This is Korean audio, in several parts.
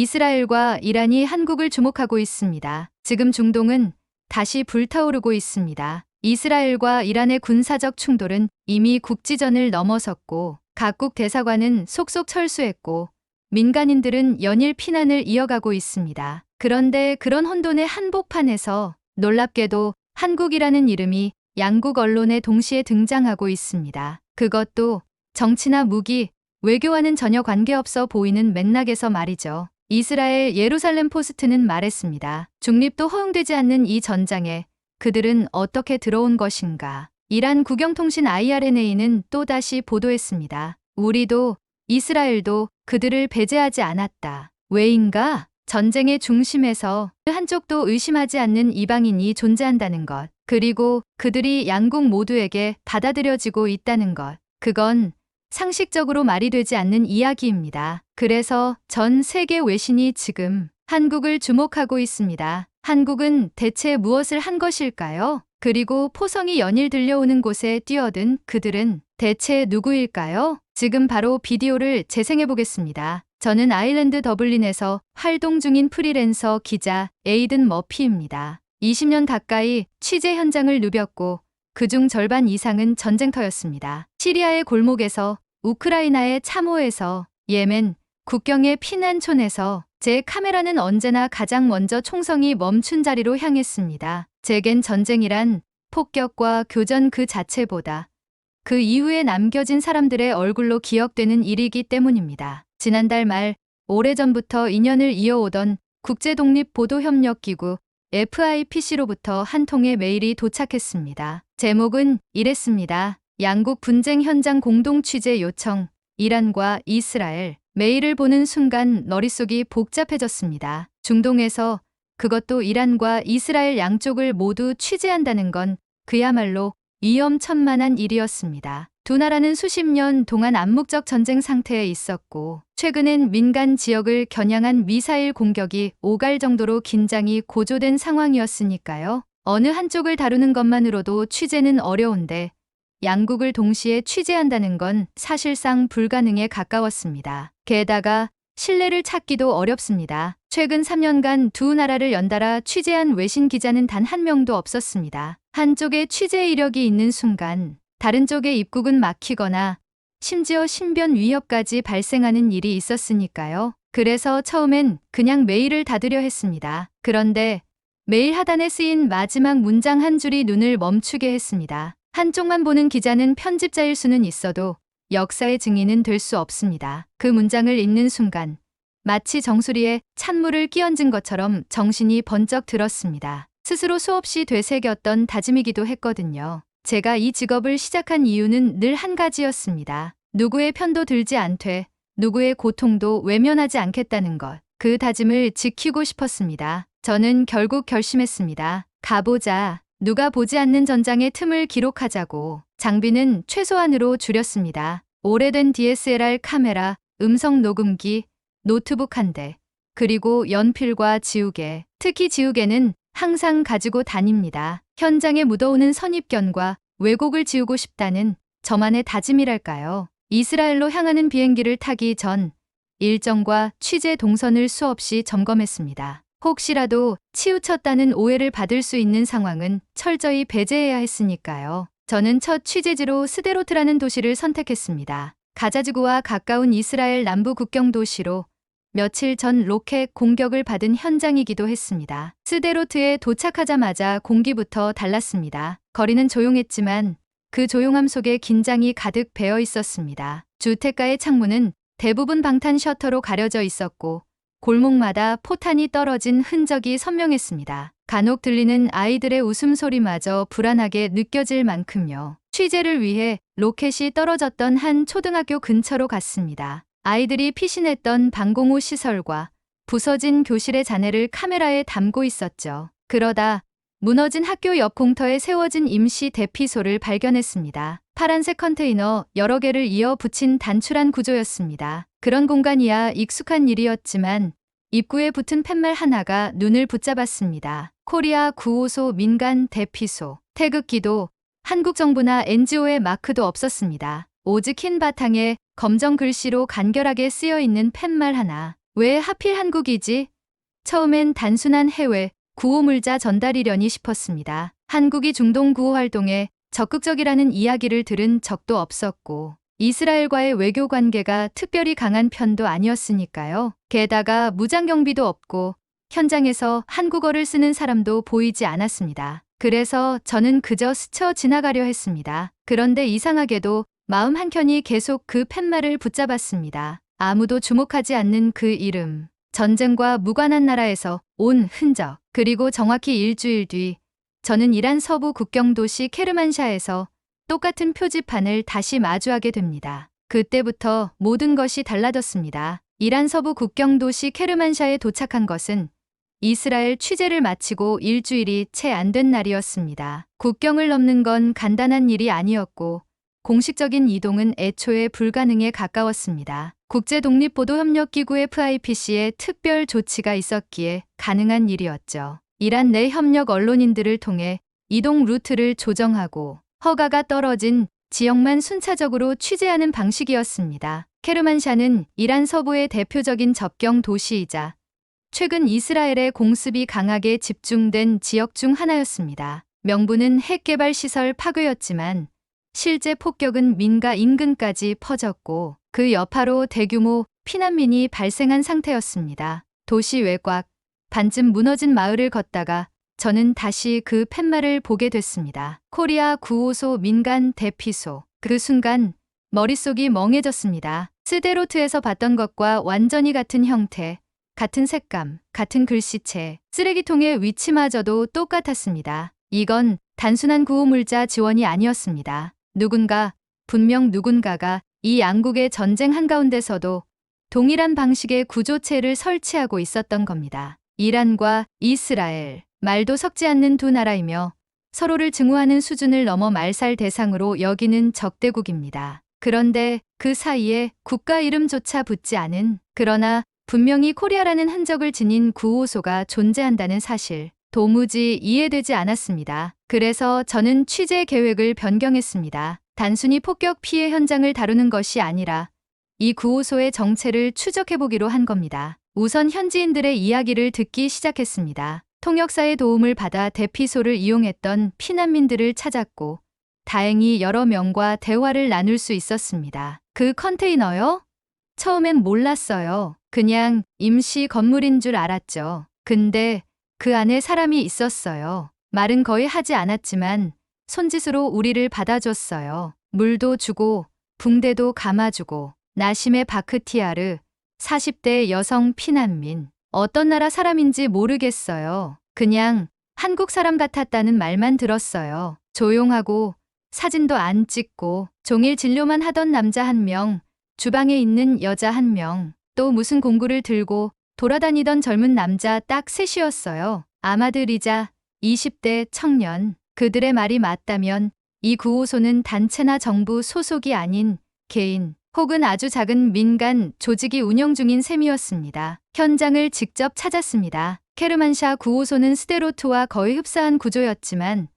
이스라엘과 이란이 한국을 주목하고 있습니다. 지금 중동은 다시 불타오르고 있습니다. 이스라엘과 이란의 군사적 충돌은 이미 국지전을 넘어섰고 각국 대사관은 속속 철수했고 민간인들은 연일 피난을 이어가고 있습니다. 그런데 그런 혼돈의 한복판에서 놀랍게도 한국이라는 이름이 양국 언론에 동시에 등장하고 있습니다. 그것도 정치나 무기, 외교와는 전혀 관계없어 보이는 맥락에서 말이죠. 이스라엘 예루살렘 포스트는 말했습니다. 중립도 허용되지 않는 이 전장에 그들은 어떻게 들어온 것인가. 이란 국영통신 IRNA는 또다시 보도했습니다. 우리도 이스라엘도 그들을 배제하지 않았다. 왜인가? 전쟁의 중심에서 한쪽도 의심하지 않는 이방인이 존재한다는 것. 그리고 그들이 양국 모두에게 받아들여지고 있다는 것. 그건 상식적으로 말이 되지 않는 이야기입니다. 그래서 전 세계 외신이 지금 한국을 주목하고 있습니다. 한국은 대체 무엇을 한 것일까요? 그리고 포성이 연일 들려오는 곳에 뛰어든 그들은 대체 누구일까요? 지금 바로 비디오를 재생해 보겠습니다. 저는 아일랜드 더블린에서 활동 중인 프리랜서 기자 에이든 머피입니다. 20년 가까이 취재 현장을 누볐고 그중 절반 이상은 전쟁터였습니다. 시리아의 골목에서, 우크라이나의 참호에서, 예멘, 국경의 피난촌에서 제 카메라는 언제나 가장 먼저 총성이 멈춘 자리로 향했습니다. 제겐 전쟁이란 폭격과 교전 그 자체보다 그 이후에 남겨진 사람들의 얼굴로 기억되는 일이기 때문입니다. 지난달 말 오래전부터 인연을 이어오던 국제독립보도협력기구 FIPC로부터 한 통의 메일이 도착했습니다. 제목은 이랬습니다. 양국 분쟁 현장 공동 취재 요청, 이란과 이스라엘. 메일을 보는 순간 머릿속이 복잡해졌습니다. 중동에서 그것도 이란과 이스라엘 양쪽을 모두 취재한다는 건 그야말로 위험천만한 일이었습니다. 두 나라는 수십 년 동안 암묵적 전쟁 상태에 있었고 최근엔 민간 지역을 겨냥한 미사일 공격이 오갈 정도로 긴장이 고조된 상황이었으니까요. 어느 한쪽을 다루는 것만으로도 취재는 어려운데 양국을 동시에 취재한다는 건 사실상 불가능에 가까웠습니다. 게다가 신뢰를 찾기도 어렵습니다. 최근 3년간 두 나라를 연달아 취재한 외신 기자는 단 한 명도 없었습니다. 한쪽에 취재 이력이 있는 순간 다른 쪽의 입국은 막히거나 심지어 신변 위협까지 발생하는 일이 있었으니까요. 그래서 처음엔 그냥 메일을 닫으려 했습니다. 그런데 메일 하단에 쓰인 마지막 문장 한 줄이 눈을 멈추게 했습니다. 한쪽만 보는 기자는 편집자일 수는 있어도 역사의 증인은 될 수 없습니다. 그 문장을 읽는 순간 마치 정수리에 찬물을 끼얹은 것처럼 정신이 번쩍 들었습니다. 스스로 수없이 되새겼던 다짐이기도 했거든요. 제가 이 직업을 시작한 이유는 늘 한 가지였습니다. 누구의 편도 들지 않되 누구의 고통도 외면하지 않겠다는 것. 그 다짐을 지키고 싶었습니다. 저는 결국 결심했습니다. 가보자. 누가 보지 않는 전장의 틈을 기록하자고. 장비는 최소한으로 줄였습니다. 오래된 DSLR 카메라, 음성 녹음기, 노트북 한 대, 그리고 연필과 지우개. 특히 지우개는 항상 가지고 다닙니다. 현장에 묻어오는 선입견과 왜곡을 지우고 싶다는 저만의 다짐이랄까요. 이스라엘로 향하는 비행기를 타기 전 일정과 취재 동선을 수없이 점검했습니다. 혹시라도 치우쳤다는 오해를 받을 수 있는 상황은 철저히 배제해야 했으니까요. 저는 첫 취재지로 스데로트라는 도시를 선택했습니다. 가자지구와 가까운 이스라엘 남부 국경 도시로 며칠 전 로켓 공격을 받은 현장이기도 했습니다. 스데로트에 도착하자마자 공기부터 달랐습니다. 거리는 조용했지만 그 조용함 속에 긴장이 가득 배어 있었습니다. 주택가의 창문은 대부분 방탄 셔터로 가려져 있었고 골목마다 포탄이 떨어진 흔적이 선명했습니다. 간혹 들리는 아이들의 웃음소리마저 불안하게 느껴질 만큼요. 취재를 위해 로켓이 떨어졌던 한 초등학교 근처로 갔습니다. 아이들이 피신했던 방공호 시설과 부서진 교실의 잔해를 카메라에 담고 있었죠. 그러다 무너진 학교 옆 공터에 세워진 임시 대피소를 발견했습니다. 파란색 컨테이너 여러 개를 이어 붙인 단출한 구조였습니다. 그런 공간이야 익숙한 일이었지만 입구에 붙은 팻말 하나가 눈을 붙잡았습니다. 코리아 9호소 민간 대피소. 태극기도 한국 정부나 NGO의 마크도 없었습니다. 오직 흰 바탕에 검정 글씨로 간결하게 쓰여 있는 팻말 하나. 왜 하필 한국이지? 처음엔 단순한 해외 구호물자 전달이려니 싶었습니다. 한국이 중동 구호 활동에 적극적이라는 이야기를 들은 적도 없었고 이스라엘과의 외교 관계가 특별히 강한 편도 아니었으니까요. 게다가 무장경비도 없고 현장에서 한국어를 쓰는 사람도 보이지 않았습니다. 그래서 저는 그저 스쳐 지나가려 했습니다. 그런데 이상하게도 마음 한켠이 계속 그 팻말을 붙잡았습니다. 아무도 주목하지 않는 그 이름. 전쟁과 무관한 나라에서 온 흔적. 그리고 정확히 일주일 뒤 저는 이란 서부 국경도시 케르만샤에서 똑같은 표지판을 다시 마주하게 됩니다. 그때부터 모든 것이 달라졌습니다. 이란 서부 국경도시 케르만샤에 도착한 것은 이스라엘 취재를 마치고 일주일이 채 안 된 날이었습니다. 국경을 넘는 건 간단한 일이 아니었고 공식적인 이동은 애초에 불가능에 가까웠습니다. 국제독립보도협력기구 FIPC의 특별 조치가 있었기에 가능한 일이었죠. 이란 내 협력 언론인들을 통해 이동 루트를 조정하고 허가가 떨어진 지역만 순차적으로 취재하는 방식이었습니다. 케르만샤는 이란 서부의 대표적인 접경 도시이자 최근 이스라엘의 공습이 강하게 집중된 지역 중 하나였습니다. 명분은 핵개발 시설 파괴였지만 실제 폭격은 민가 인근까지 퍼졌고 그 여파로 대규모 피난민이 발생한 상태였습니다. 도시 외곽, 반쯤 무너진 마을을 걷다가 저는 다시 그 팻말을 보게 됐습니다. 코리아 9호소 민간 대피소. 그 순간 머릿속이 멍해졌습니다. 스데로트에서 봤던 것과 완전히 같은 형태, 같은 색감, 같은 글씨체, 쓰레기통의 위치마저도 똑같았습니다. 이건 단순한 구호물자 지원이 아니었습니다. 분명 누군가가 이 양국의 전쟁 한가운데서도 동일한 방식의 구조체를 설치하고 있었던 겁니다. 이란과 이스라엘, 말도 섞지 않는 두 나라이며 서로를 증오하는 수준을 넘어 말살 대상으로 여기는 적대국입니다. 그런데 그 사이에 국가 이름조차 붙지 않은, 그러나 분명히 코리아라는 흔적을 지닌 구호소가 존재한다는 사실, 도무지 이해되지 않았습니다. 그래서 저는 취재 계획을 변경했습니다. 단순히 폭격 피해 현장을 다루는 것이 아니라 이 구호소의 정체를 추적해보기로 한 겁니다. 우선 현지인들의 이야기를 듣기 시작했습니다. 통역사의 도움을 받아 대피소를 이용했던 피난민들을 찾았고 다행히 여러 명과 대화를 나눌 수 있었습니다. 그 컨테이너요? 처음엔 몰랐어요. 그냥 임시 건물인 줄 알았죠. 근데 그 안에 사람이 있었어요. 말은 거의 하지 않았지만 손짓으로 우리를 받아줬어요. 물도 주고 붕대도 감아주고. 나심의 바크티아르, 40대 여성 피난민. 어떤 나라 사람인지 모르겠어요. 그냥 한국 사람 같았다는 말만 들었어요. 조용하고 사진도 안 찍고 종일 진료만 하던 남자 1명, 주방에 있는 여자 1명, 또 무슨 공구를 들고 돌아다니던 젊은 남자 딱 셋이었어요. 아마들이자 20대 청년. 그들의 말이 맞다면 이 구호소는 단체나 정부 소속이 아닌 개인 혹은 아주 작은 민간 조직이 운영 중인 셈이었습니다. 현장을 직접 찾았습니다. 케르만샤 구호소는 스데로트와 거의 흡사한 구조였지만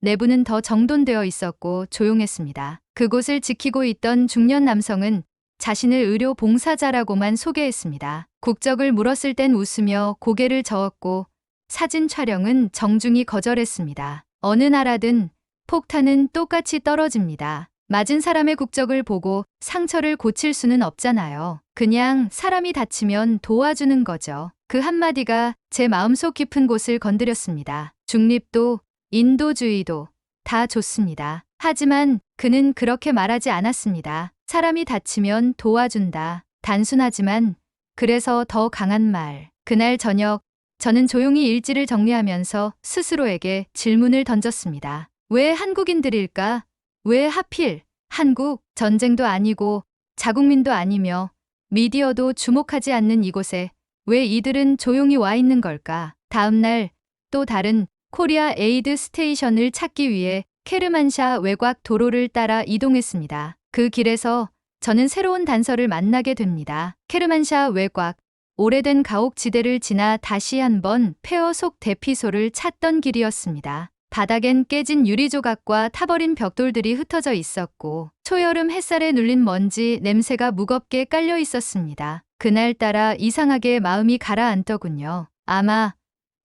내부는 더 정돈되어 있었고 조용했습니다. 그곳을 지키고 있던 중년 남성은 자신을 의료 봉사자라고만 소개했습니다. 국적을 물었을 땐 웃으며 고개를 저었고 사진 촬영은 정중히 거절했습니다. 어느 나라든 폭탄은 똑같이 떨어집니다. 맞은 사람의 국적을 보고 상처를 고칠 수는 없잖아요. 그냥 사람이 다치면 도와주는 거죠. 그 한마디가 제 마음속 깊은 곳을 건드렸습니다. 중립도 인도주의도 다 좋습니다. 하지만 그는 그렇게 말하지 않았습니다. 사람이 다치면 도와준다. 단순하지만 그래서 더 강한 말. 그날 저녁 저는 조용히 일지를 정리하면서 스스로에게 질문을 던졌습니다. 왜 한국인들일까? 왜 하필 한국? 전쟁도 아니고 자국민도 아니며 미디어도 주목하지 않는 이곳에 왜 이들은 조용히 와 있는 걸까? 다음 날 또 다른 코리아 에이드 스테이션을 찾기 위해 케르만샤 외곽 도로를 따라 이동했습니다. 그 길에서 저는 새로운 단서를 만나게 됩니다. 케르만샤 외곽, 오래된 가옥지대를 지나 다시 한번 폐허 속 대피소를 찾던 길이었습니다. 바닥엔 깨진 유리 조각과 타버린 벽돌들이 흩어져 있었고 초여름 햇살에 눌린 먼지 냄새가 무겁게 깔려 있었습니다. 그날따라 이상하게 마음이 가라앉더군요. 아마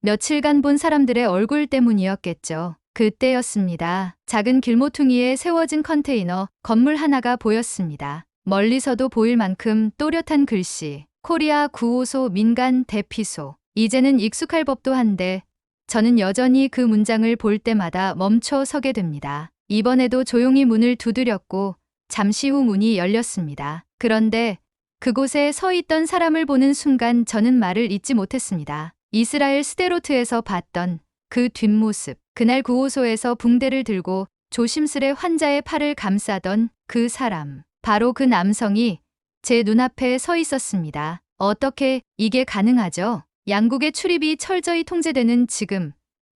며칠간 본 사람들의 얼굴 때문이었겠죠. 그때였습니다. 작은 길모퉁이에 세워진 컨테이너 건물 하나가 보였습니다. 멀리서도 보일 만큼 또렷한 글씨. 코리아 9호소 민간 대피소. 이제는 익숙할 법도 한데 저는 여전히 그 문장을 볼 때마다 멈춰 서게 됩니다. 이번에도 조용히 문을 두드렸고 잠시 후 문이 열렸습니다. 그런데 그곳에 서 있던 사람을 보는 순간 저는 말을 잇지 못했습니다. 이스라엘 스데로트에서 봤던 그 뒷모습. 그날 9호소에서 붕대를 들고 조심스레 환자의 팔을 감싸던 그 사람. 바로 그 남성이 제 눈앞에 서 있었습니다. 어떻게 이게 가능하죠? 양국의 출입이 철저히 통제되는 지금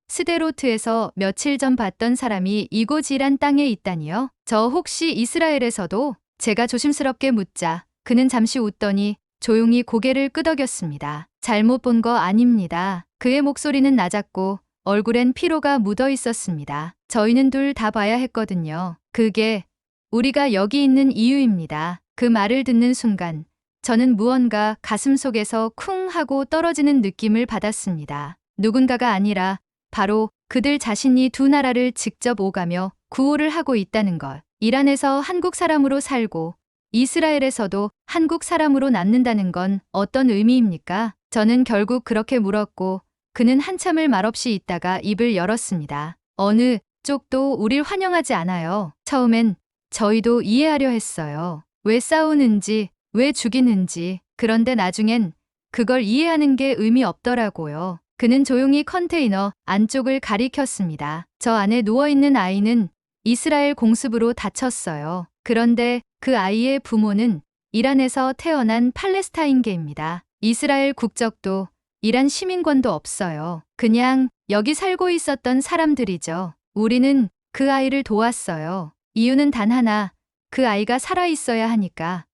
스데로트에서 며칠 전 봤던 사람이 이곳이란 땅에 있다니요? 저 혹시 이스라엘에서도? 제가 조심스럽게 묻자 그는 잠시 웃더니 조용히 고개를 끄덕였습니다. 잘못 본 거 아닙니다. 그의 목소리는 낮았고 얼굴엔 피로가 묻어 있었습니다. 저희는 둘 다 봐야 했거든요. 그게 우리가 여기 있는 이유입니다. 그 말을 듣는 순간 저는 무언가 가슴속에서 쿵 하고 떨어지는 느낌을 받았습니다. 누군가가 아니라 바로 그들 자신이 두 나라를 직접 오가며 구호를 하고 있다는 것. 이란에서 한국 사람으로 살고 이스라엘에서도 한국 사람으로 남는다는 건 어떤 의미입니까? 저는 결국 그렇게 물었고 그는 한참을 말없이 있다가 입을 열었습니다. 어느 쪽도 우릴 환영하지 않아요. 처음엔 저희도 이해하려 했어요. 왜 싸우는지, 왜 죽이는지. 그런데 나중엔 그걸 이해하는 게 의미 없더라고요. 그는 조용히 컨테이너 안쪽을 가리켰습니다. 저 안에 누워있는 아이는 이스라엘 공습으로 다쳤어요. 그런데 그 아이의 부모는 이란에서 태어난 팔레스타인계입니다. 이스라엘 국적도 이란 시민권도 없어요. 그냥 여기 살고 있었던 사람들이죠. 우리는 그 아이를 도왔어요. 이유는 단 하나, 그 아이가 살아있어야 하니까.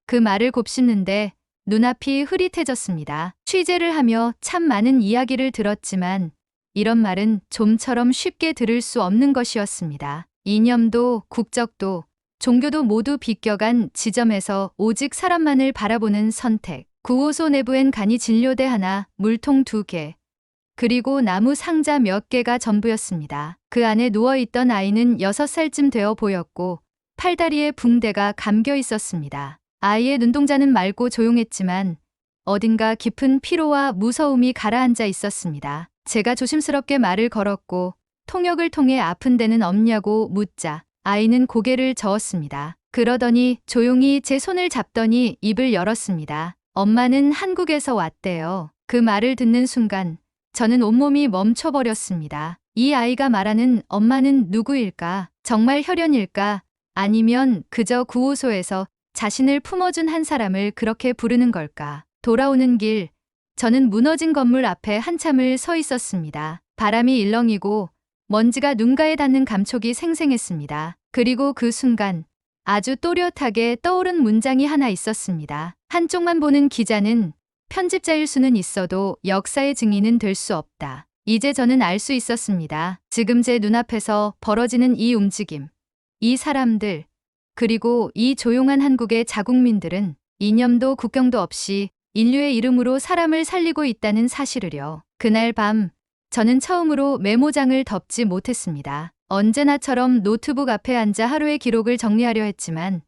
그 말을 곱씹는데 눈앞이 흐릿해졌습니다. 취재를 하며 참 많은 이야기를 들었지만 이런 말은 좀처럼 쉽게 들을 수 없는 것이었습니다. 이념도 국적도 종교도 모두 비껴간 지점에서 오직 사람만을 바라보는 선택. 9호소 내부엔 간이 진료대 하나, 물통 2개, 그리고 나무 상자 몇 개가 전부였습니다. 그 안에 누워있던 아이는 6살쯤 되어 보였고 팔다리에 붕대가 감겨 있었습니다. 아이의 눈동자는 맑고 조용했지만 어딘가 깊은 피로와 무서움이 가라앉아 있었습니다. 제가 조심스럽게 말을 걸었고 통역을 통해 아픈 데는 없냐고 묻자 아이는 고개를 저었습니다. 그러더니 조용히 제 손을 잡더니 입을 열었습니다. 엄마는 한국에서 왔대요. 그 말을 듣는 순간 저는 온몸이 멈춰버렸습니다. 이 아이가 말하는 엄마는 누구일까? 정말 혈연일까? 아니면 그저 9호소에서 자신을 품어준 한 사람을 그렇게 부르는 걸까? 돌아오는 길, 저는 무너진 건물 앞에 한참을 서 있었습니다. 바람이 일렁이고 먼지가 눈가에 닿는 감촉이 생생했습니다. 그리고 그 순간 아주 또렷하게 떠오른 문장이 하나 있었습니다. 한쪽만 보는 기자는 편집자일 수는 있어도 역사의 증인은 될 수 없다. 이제 저는 알 수 있었습니다. 지금 제 눈앞에서 벌어지는 이 움직임, 이 사람들, 그리고 이 조용한 한국의 자국민들은 이념도 국경도 없이 인류의 이름으로 사람을 살리고 있다는 사실을요. 그날 밤 저는 처음으로 메모장을 덮지 못했습니다. 언제나처럼 노트북 앞에 앉아 하루의 기록을 정리하려 했지만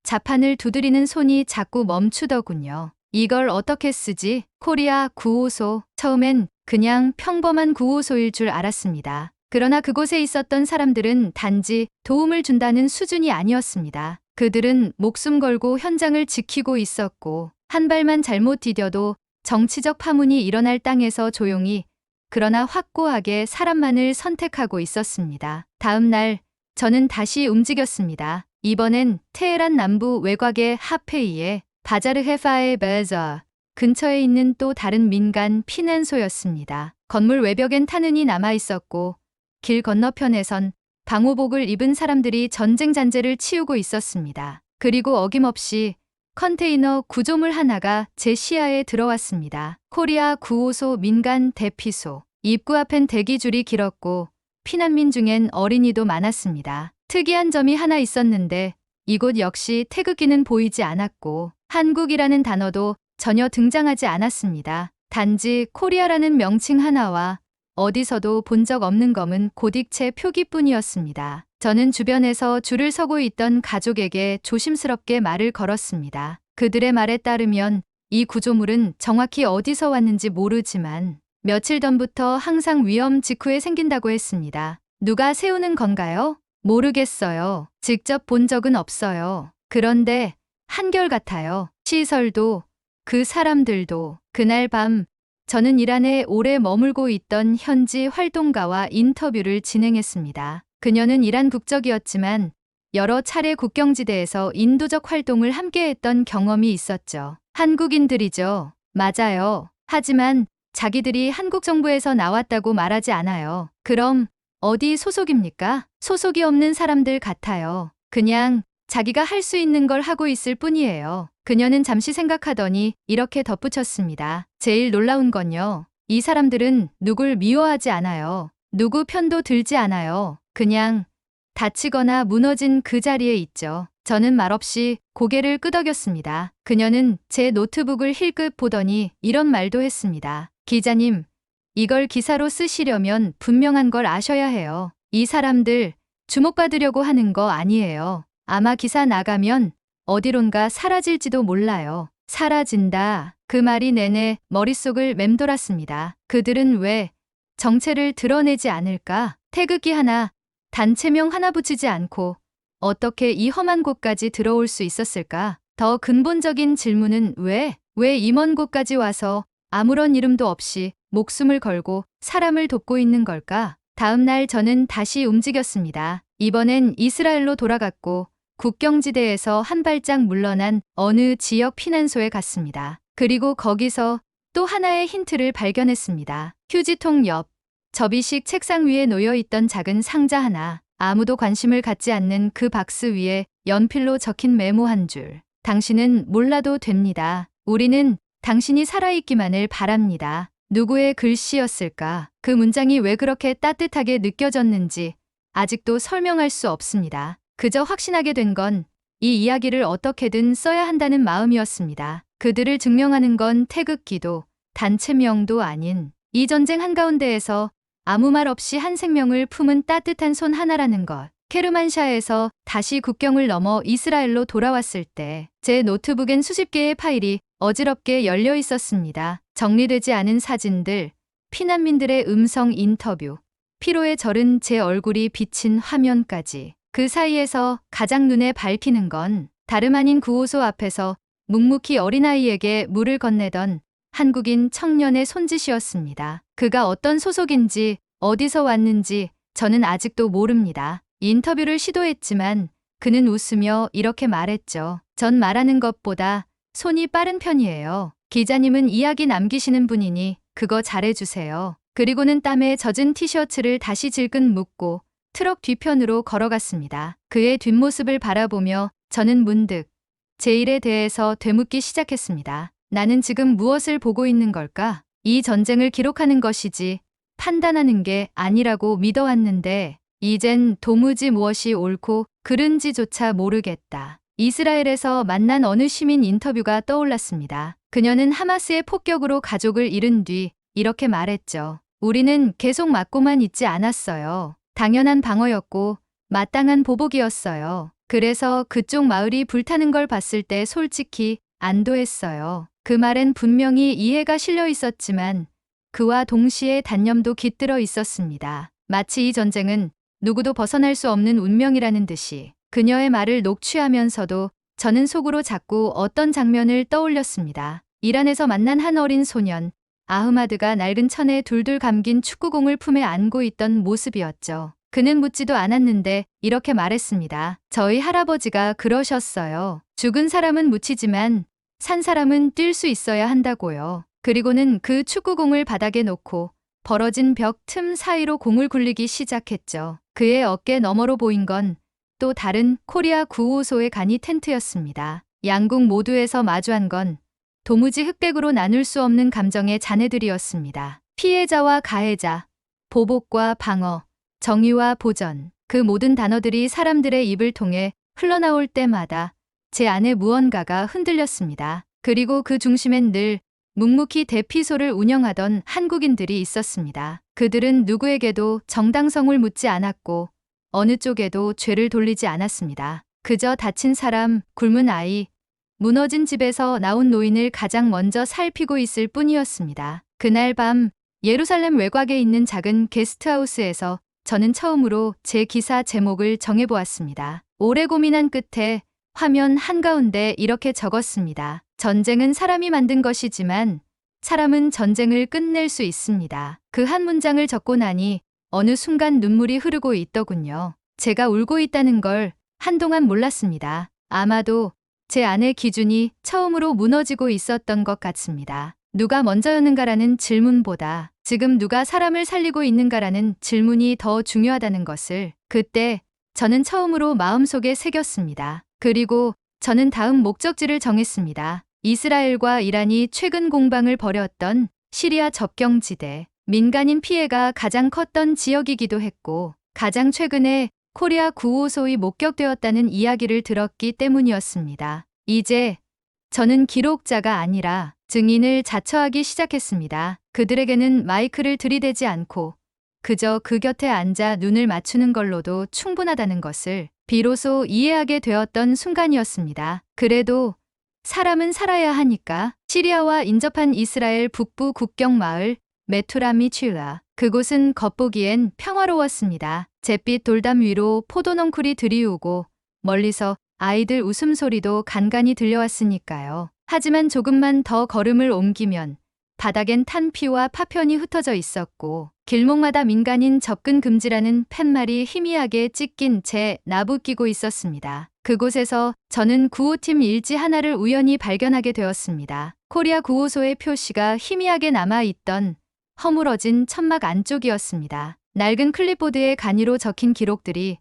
자판을 두드리는 손이 자꾸 멈추더군요. 이걸 어떻게 쓰지? 코리아 9호소. 처음엔 그냥 평범한 9호소일 줄 알았습니다. 그러나 그곳에 있었던 사람들은 단지 도움을 준다는 수준이 아니었습니다. 그들은 목숨 걸고 현장을 지키고 있었고 한 발만 잘못 디뎌도 정치적 파문이 일어날 땅에서 조용히 그러나 확고하게 사람만을 선택하고 있었습니다. 다음 날 저는 다시 움직였습니다. 이번엔 테헤란 남부 외곽의 하페이에 바자르헤파의 베자 근처에 있는 또 다른 민간 피난소였습니다. 건물 외벽엔 탄흔이 남아 있었고 길 건너편에선 방호복을 입은 사람들이 전쟁 잔재를 치우고 있었습니다. 그리고 어김없이 컨테이너 구조물 하나가 제 시야에 들어왔습니다. 코리아 9호소 민간 대피소. 입구 앞엔 대기줄이 길었고 피난민 중엔 어린이도 많았습니다. 특이한 점이 하나 있었는데 이곳 역시 태극기는 보이지 않았고 한국이라는 단어도 전혀 등장하지 않았습니다. 단지 코리아라는 명칭 하나와 어디서도 본 적 없는 검은 고딕체 표기뿐이었습니다. 저는 주변에서 줄을 서고 있던 가족에게 조심스럽게 말을 걸었습니다. 그들의 말에 따르면 이 구조물은 정확히 어디서 왔는지 모르지만 며칠 전부터 항상 위험 직후에 생긴다고 했습니다. 누가 세우는 건가요? 모르겠어요. 직접 본 적은 없어요. 그런데 한결같아요. 시설도 그 사람들도. 그날 밤 저는 이란에 오래 머물고 있던 현지 활동가와 인터뷰를 진행했습니다. 그녀는 이란 국적이었지만 여러 차례 국경지대에서 인도적 활동을 함께했던 경험이 있었죠. 한국인들이죠. 맞아요. 하지만 자기들이 한국 정부에서 나왔다고 말하지 않아요. 그럼 어디 소속입니까? 소속이 없는 사람들 같아요. 그냥 자기가 할 수 있는 걸 하고 있을 뿐이에요. 그녀는 잠시 생각하더니 이렇게 덧붙였습니다. 제일 놀라운 건요. 이 사람들은 누굴 미워하지 않아요. 누구 편도 들지 않아요. 그냥 다치거나 무너진 그 자리에 있죠. 저는 말없이 고개를 끄덕였습니다. 그녀는 제 노트북을 힐끗 보더니 이런 말도 했습니다. 기자님, 이걸 기사로 쓰시려면 분명한 걸 아셔야 해요. 이 사람들 주목받으려고 하는 거 아니에요. 아마 기사 나가면 어디론가 사라질지도 몰라요. 사라진다. 그 말이 내내 머릿속을 맴돌았습니다. 그들은 왜 정체를 드러내지 않을까? 태극기 하나, 단체명 하나 붙이지 않고 어떻게 이 험한 곳까지 들어올 수 있었을까? 더 근본적인 질문은 왜 이 먼 곳까지 와서 아무런 이름도 없이 목숨을 걸고 사람을 돕고 있는 걸까? 다음 날 저는 다시 움직였습니다. 이번엔 이스라엘로 돌아갔고 국경지대에서 한 발짝 물러난 어느 지역 피난소에 갔습니다. 그리고 거기서 또 하나의 힌트를 발견했습니다. 휴지통 옆 접이식 책상 위에 놓여있던 작은 상자 하나. 아무도 관심을 갖지 않는 그 박스 위에 연필로 적힌 메모 한 줄. 당신은 몰라도 됩니다. 우리는 당신이 살아있기만을 바랍니다. 누구의 글씨였을까? 그 문장이 왜 그렇게 따뜻하게 느껴졌는지 아직도 설명할 수 없습니다. 그저 확신하게 된 건 이 이야기를 어떻게든 써야 한다는 마음이었습니다. 그들을 증명하는 건 태극기도 단체명도 아닌 이 전쟁 한가운데에서 아무 말 없이 한 생명을 품은 따뜻한 손 하나라는 것. 케르만샤에서 다시 국경을 넘어 이스라엘로 돌아왔을 때 제 노트북엔 수십 개의 파일이 어지럽게 열려 있었습니다. 정리되지 않은 사진들, 피난민들의 음성 인터뷰, 피로에 절은 제 얼굴이 비친 화면까지. 그 사이에서 가장 눈에 밟히는 건 다름 아닌 구호소 앞에서 묵묵히 어린아이에게 물을 건네던 한국인 청년의 손짓이었습니다. 그가 어떤 소속인지 어디서 왔는지 저는 아직도 모릅니다. 인터뷰를 시도했지만 그는 웃으며 이렇게 말했죠. 전 말하는 것보다 손이 빠른 편이에요. 기자님은 이야기 남기시는 분이니 그거 잘해주세요. 그리고는 땀에 젖은 티셔츠를 다시 질끈 묶고 트럭 뒤편으로 걸어갔습니다. 그의 뒷모습을 바라보며 저는 문득 제 일에 대해서 되묻기 시작했습니다. 나는 지금 무엇을 보고 있는 걸까? 이 전쟁을 기록하는 것이지 판단하는 게 아니라고 믿어왔는데 이젠 도무지 무엇이 옳고 그른지조차 모르겠다. 이스라엘에서 만난 어느 시민 인터뷰가 떠올랐습니다. 그녀는 하마스의 폭격으로 가족을 잃은 뒤 이렇게 말했죠. 우리는 계속 맞고만 있지 않았어요. 당연한 방어였고 마땅한 보복이었어요. 그래서 그쪽 마을이 불타는 걸 봤을 때 솔직히 안도했어요. 그 말엔 분명히 이해가 실려 있었지만 그와 동시에 단념도 깃들어 있었습니다. 마치 이 전쟁은 누구도 벗어날 수 없는 운명이라는 듯이. 그녀의 말을 녹취하면서도 저는 속으로 자꾸 어떤 장면을 떠올렸습니다. 이란에서 만난 한 어린 소년, 아흐마드가 낡은 천에 둘둘 감긴 축구공을 품에 안고 있던 모습이었죠. 그는 묻지도 않았는데 이렇게 말했습니다. 저희 할아버지가 그러셨어요. 죽은 사람은 묻히지만 산 사람은 뛸 수 있어야 한다고요. 그리고는 그 축구공을 바닥에 놓고 벌어진 벽 틈 사이로 공을 굴리기 시작했죠. 그의 어깨 너머로 보인 건 또 다른 코리아 구호소의 간이 텐트였습니다. 양국 모두에서 마주한 건 도무지 흑백으로 나눌 수 없는 감정의 잔해들이었습니다. 피해자와 가해자, 보복과 방어, 정의와 보전. 그 모든 단어들이 사람들의 입을 통해 흘러나올 때마다 제 안에 무언가가 흔들렸습니다. 그리고 그 중심엔 늘 묵묵히 대피소를 운영하던 한국인들이 있었습니다. 그들은 누구에게도 정당성을 묻지 않았고 어느 쪽에도 죄를 돌리지 않았습니다. 그저 다친 사람, 굶은 아이, 무너진 집에서 나온 노인을 가장 먼저 살피고 있을 뿐이었습니다. 그날 밤 예루살렘 외곽에 있는 작은 게스트하우스에서 저는 처음으로 제 기사 제목을 정해보았습니다. 오래 고민한 끝에 화면 한가운데 이렇게 적었습니다. 전쟁은 사람이 만든 것이지만 사람은 전쟁을 끝낼 수 있습니다. 그 한 문장을 적고 나니 어느 순간 눈물이 흐르고 있더군요. 제가 울고 있다는 걸 한동안 몰랐습니다. 아마도 제 안의 기준이 처음으로 무너지고 있었던 것 같습니다. 누가 먼저였는가라는 질문보다 지금 누가 사람을 살리고 있는가라는 질문이 더 중요하다는 것을 그때 저는 처음으로 마음속에 새겼습니다. 그리고 저는 다음 목적지를 정했습니다. 이스라엘과 이란이 최근 공방을 벌였던 시리아 접경지대, 민간인 피해가 가장 컸던 지역이기도 했고 가장 최근에 코리아 9호소위 목격되었다는 이야기를 들었기 때문이었습니다. 이제 저는 기록자가 아니라 증인을 자처하기 시작했습니다. 그들에게는 마이크를 들이대지 않고 그저 그 곁에 앉아 눈을 맞추는 걸로도 충분하다는 것을 비로소 이해하게 되었던 순간이었습니다. 그래도 사람은 살아야 하니까. 시리아와 인접한 이스라엘 북부 국경 마을 메투라미취라. 그곳은 겉보기엔 평화로웠습니다. 잿빛 돌담 위로 포도넝쿨이 들이우고 멀리서 아이들 웃음소리도 간간히 들려왔으니까요. 하지만 조금만 더 걸음을 옮기면 바닥엔 탄 피와 파편이 흩어져 있었고 길목마다 민간인 접근 금지라는 팻말이 희미하게 찢긴 채 나부끼고 있었습니다. 그곳에서 저는 구호팀 일지 하나를 우연히 발견하게 되었습니다. 코리아 9호소의 표시가 희미하게 남아있던 허물어진 천막 안쪽이었습니다. 낡은 클립보드에 간이로 적힌 기록들이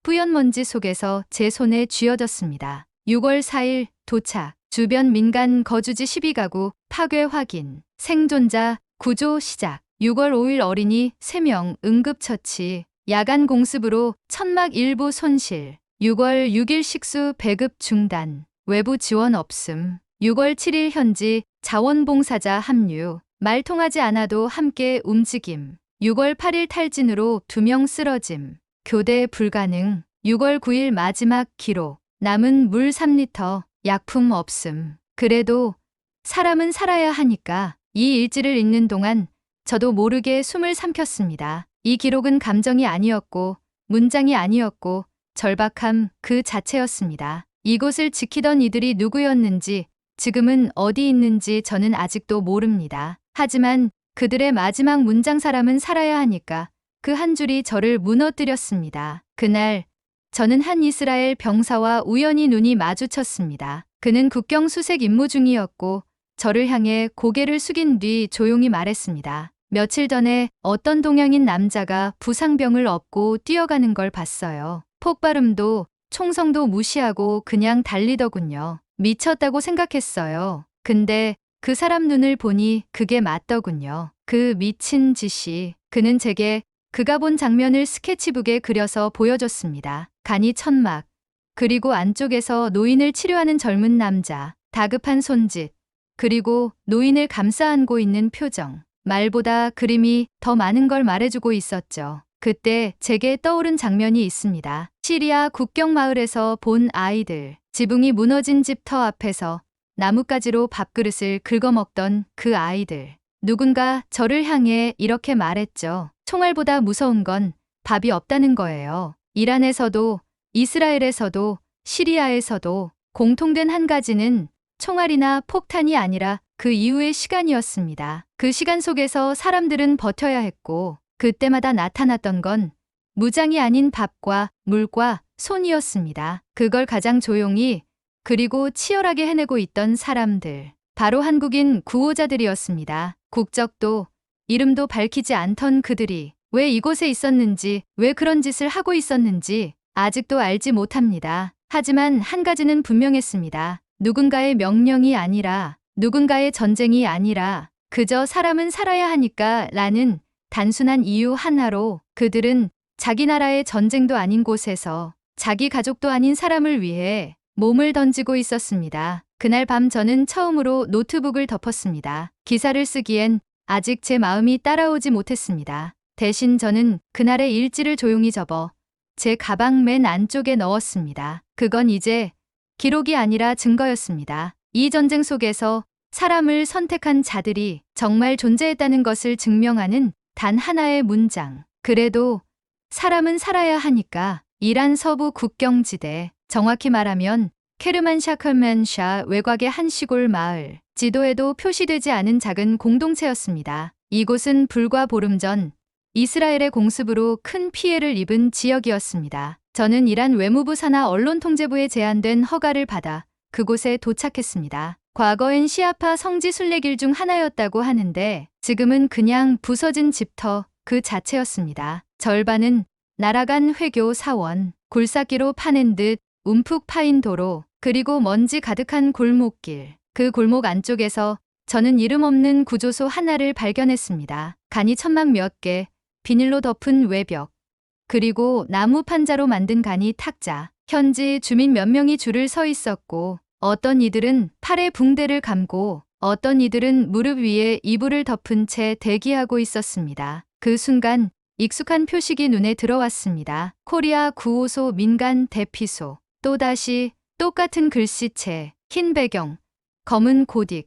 뿌연 먼지 속에서 제 손에 쥐어졌습니다. 6월 4일 도착, 주변 민간 거주지 12가구 파괴 확인, 생존자 구조 시작, 6월 5일 어린이 3명 응급처치, 야간 공습으로 천막 일부 손실, 6월 6일 식수 배급 중단, 외부 지원 없음, 6월 7일 현지 자원봉사자 합류, 말 통하지 않아도 함께 움직임, 6월 8일 탈진으로 2명 쓰러짐, 교대 불가능, 6월 9일 마지막 기록, 남은 물 3리터, 약품 없음. 그래도 사람은 살아야 하니까 이 일지를 읽는 동안 저도 모르게 숨을 삼켰습니다. 이 기록은 감정이 아니었고 문장이 아니었고 절박함 그 자체였습니다. 이곳을 지키던 이들이 누구였는지 지금은 어디 있는지 저는 아직도 모릅니다. 하지만 그들의 마지막 문장 사람은 살아야 하니까 그 한 줄이 저를 무너뜨렸습니다. 그날 저는 한 이스라엘 병사와 우연히 눈이 마주쳤습니다. 그는 국경 수색 임무 중이었고 저를 향해 고개를 숙인 뒤 조용히 말했습니다. 며칠 전에 어떤 동양인 남자가 부상병을 업고 뛰어가는 걸 봤어요. 폭발음도 총성도 무시하고 그냥 달리더군요. 미쳤다고 생각했어요. 근데 그 사람 눈을 보니 그게 맞더군요. 그 미친 짓이. 그는 제게 그가 본 장면을 스케치북에 그려서 보여줬습니다. 간이 천막, 그리고 안쪽에서 노인을 치료하는 젊은 남자, 다급한 손짓, 그리고 노인을 감싸 안고 있는 표정. 말보다 그림이 더 많은 걸 말해주고 있었죠. 그때 제게 떠오른 장면이 있습니다. 시리아 국경 마을에서 본 아이들, 지붕이 무너진 집 터 앞에서 나뭇가지로 밥그릇을 긁어먹던 그 아이들. 누군가 저를 향해 이렇게 말했죠. 총알보다 무서운 건 밥이 없다는 거예요. 이란에서도 이스라엘에서도 시리아에서도 공통된 한 가지는 총알이나 폭탄이 아니라 그 이후의 시간이었습니다. 그 시간 속에서 사람들은 버텨야 했고 그때마다 나타났던 건 무장이 아닌 밥과 물과 손이었습니다. 그걸 가장 조용히 그리고 치열하게 해내고 있던 사람들. 바로 한국인 구호자들이었습니다. 국적도 이름도 밝히지 않던 그들이 왜 이곳에 있었는지, 왜 그런 짓을 하고 있었는지 아직도 알지 못합니다. 하지만 한 가지는 분명했습니다. 누군가의 명령이 아니라, 누군가의 전쟁이 아니라 그저 사람은 살아야 하니까 라는 단순한 이유 하나로 그들은 자기 나라의 전쟁도 아닌 곳에서 자기 가족도 아닌 사람을 위해 몸을 던지고 있었습니다. 그날 밤 저는 처음으로 노트북을 덮었습니다. 기사를 쓰기엔 아직 제 마음이 따라오지 못했습니다. 대신 저는 그날의 일지를 조용히 접어 제 가방 맨 안쪽에 넣었습니다. 그건 이제 기록이 아니라 증거였습니다. 이 전쟁 속에서 사람을 선택한 자들이 정말 존재했다는 것을 증명하는 단 하나의 문장. 그래도 사람은 살아야 하니까. 이란 서부 국경지대, 정확히 말하면 케르만샤 컬만샤 외곽의 한 시골 마을, 지도에도 표시되지 않은 작은 공동체였습니다. 이곳은 불과 보름 전 이스라엘의 공습으로 큰 피해를 입은 지역이었습니다. 저는 이란 외무부 산하 언론통제부에 제안된 허가를 받아 그곳에 도착했습니다. 과거엔 시아파 성지 순례길 중 하나였다고 하는데 지금은 그냥 부서진 집터 그 자체였습니다. 절반은 날아간 회교 사원, 굴삭기로 파낸 듯 움푹 파인 도로, 그리고 먼지 가득한 골목길. 그 골목 안쪽에서 저는 이름 없는 구조소 하나를 발견했습니다. 간이 천막 몇 개, 비닐로 덮은 외벽, 그리고 나무 판자로 만든 간이 탁자. 현지 주민 몇 명이 줄을 서 있었고 어떤 이들은 팔에 붕대를 감고 어떤 이들은 무릎 위에 이불을 덮은 채 대기하고 있었습니다. 그 순간 익숙한 표식이 눈에 들어왔습니다. 코리아 구호소 민간 대피소. 또다시 똑같은 글씨체, 흰 배경, 검은 고딕,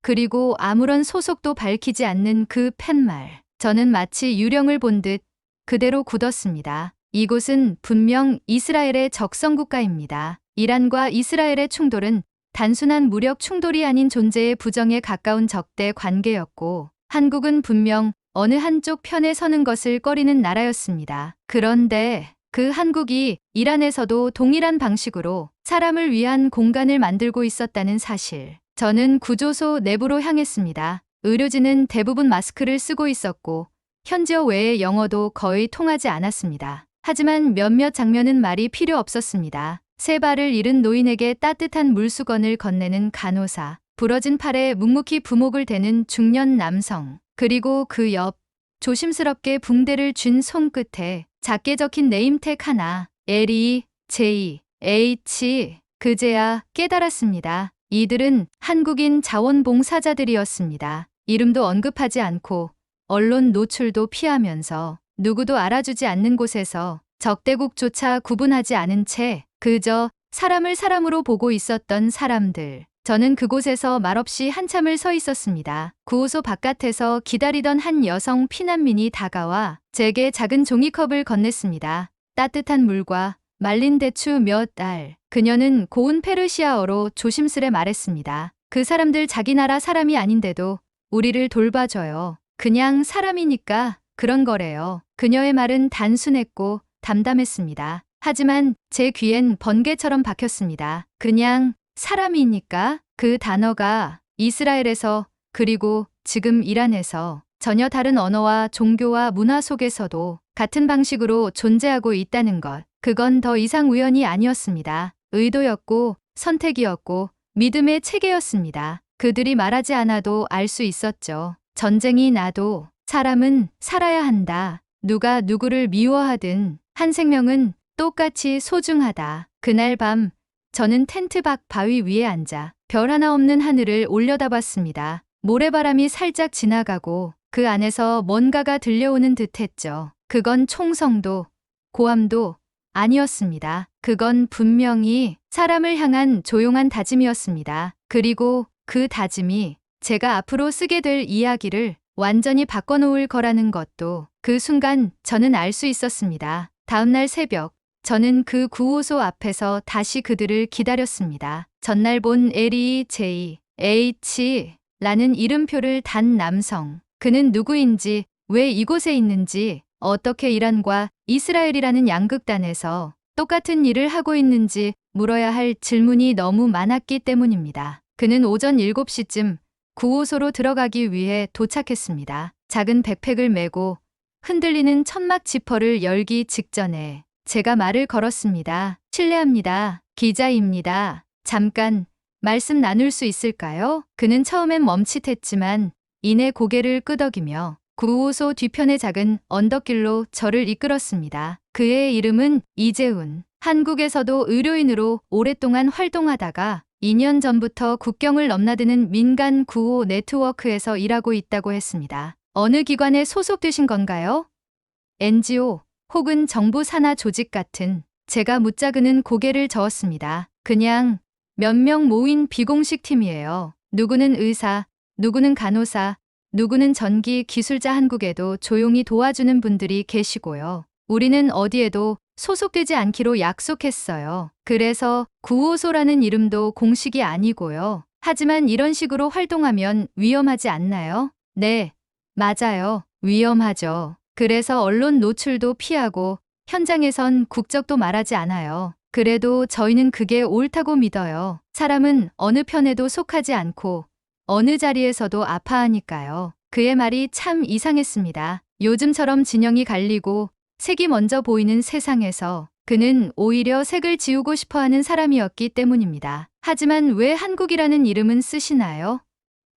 그리고 아무런 소속도 밝히지 않는 그 팻말. 저는 마치 유령을 본 듯 그대로 굳었습니다. 이곳은 분명 이스라엘의 적성국가입니다. 이란과 이스라엘의 충돌은 단순한 무력 충돌이 아닌 존재의 부정에 가까운 적대 관계였고 한국은 분명 어느 한쪽 편에 서는 것을 꺼리는 나라였습니다. 그런데 그 한국이 이란에서도 동일한 방식으로 사람을 위한 공간을 만들고 있었다는 사실. 저는 구조소 내부로 향했습니다. 의료진은 대부분 마스크를 쓰고 있었고 현지어 외에 영어도 거의 통하지 않았습니다. 하지만 몇몇 장면은 말이 필요 없었습니다. 세 발을 잃은 노인에게 따뜻한 물수건을 건네는 간호사, 부러진 팔에 묵묵히 부목을 대는 중년 남성, 그리고 그 옆 조심스럽게 붕대를 쥔 손끝에 작게 적힌 네임택 하나, L-E, J, H. 그제야 깨달았습니다. 이들은 한국인 자원봉사자들이었습니다. 이름도 언급하지 않고 언론 노출도 피하면서 누구도 알아주지 않는 곳에서 적대국조차 구분하지 않은 채 그저 사람을 사람으로 보고 있었던 사람들. 저는 그곳에서 말없이 한참을 서 있었습니다. 구호소 바깥에서 기다리던 한 여성 피난민이 다가와 제게 작은 종이컵을 건넸습니다. 따뜻한 물과 말린 대추 몇 알. 그녀는 고운 페르시아어로 조심스레 말했습니다. 그 사람들 자기 나라 사람이 아닌데도 우리를 돌봐줘요. 그냥 사람이니까 그런 거래요. 그녀의 말은 단순했고 담담했습니다. 하지만 제 귀엔 번개처럼 박혔습니다. 그냥 사람이니까. 그 단어가 이스라엘에서 그리고 지금 이란에서 전혀 다른 언어와 종교와 문화 속에서도 같은 방식으로 존재하고 있다는 것. 그건 더 이상 우연이 아니었습니다. 의도였고 선택이었고 믿음의 체계였습니다. 그들이 말하지 않아도 알 수 있었죠. 전쟁이 나도 사람은 살아야 한다. 누가 누구를 미워하든 한 생명은 똑같이 소중하다. 그날 밤 저는 텐트 밖 바위 위에 앉아 별 하나 없는 하늘을 올려다봤습니다. 모래바람이 살짝 지나가고 그 안에서 뭔가가 들려오는 듯했죠. 그건 총성도 고함도 아니었습니다. 그건 분명히 사람을 향한 조용한 다짐이었습니다. 그리고 그 다짐이 제가 앞으로 쓰게 될 이야기를 완전히 바꿔놓을 거라는 것도 그 순간 저는 알 수 있었습니다. 다음날 새벽 저는 그 구호소 앞에서 다시 그들을 기다렸습니다. 전날 본 L-E, J, H 라는 이름표를 단 남성. 그는 누구인지, 왜 이곳에 있는지, 어떻게 이란과 이스라엘이라는 양극단에서 똑같은 일을 하고 있는지 물어야 할 질문이 너무 많았기 때문입니다. 그는 오전 7시쯤 구호소로 들어가기 위해 도착했습니다. 작은 백팩을 메고 흔들리는 천막 지퍼를 열기 직전에 제가 말을 걸었습니다. 실례합니다. 기자입니다. 잠깐 말씀 나눌 수 있을까요? 그는 처음엔 멈칫했지만 이내 고개를 끄덕이며 구호소 뒤편의 작은 언덕길로 저를 이끌었습니다. 그의 이름은 이재훈. 한국에서도 의료인으로 오랫동안 활동하다가 2년 전부터 국경을 넘나드는 민간 구호 네트워크에서 일하고 있다고 했습니다. 어느 기관에 소속되신 건가요? NGO 혹은 정부 산하 조직 같은. 제가 묻자그는 고개를 저었습니다. 그냥 몇 명 모인 비공식 팀이에요. 누구는 의사, 누구는 간호사, 누구는 전기 기술자. 한국에도 조용히 도와주는 분들이 계시고요. 우리는 어디에도 소속되지 않기로 약속했어요. 그래서 구호소라는 이름도 공식이 아니고요. 하지만 이런 식으로 활동하면 위험하지 않나요? 네, 맞아요. 위험하죠. 그래서 언론 노출도 피하고 현장에선 국적도 말하지 않아요. 그래도 저희는 그게 옳다고 믿어요. 사람은 어느 편에도 속하지 않고 어느 자리에서도 아파하니까요. 그의 말이 참 이상했습니다. 요즘처럼 진영이 갈리고 색이 먼저 보이는 세상에서 그는 오히려 색을 지우고 싶어하는 사람이었기 때문입니다. 하지만 왜 한국이라는 이름은 쓰시나요?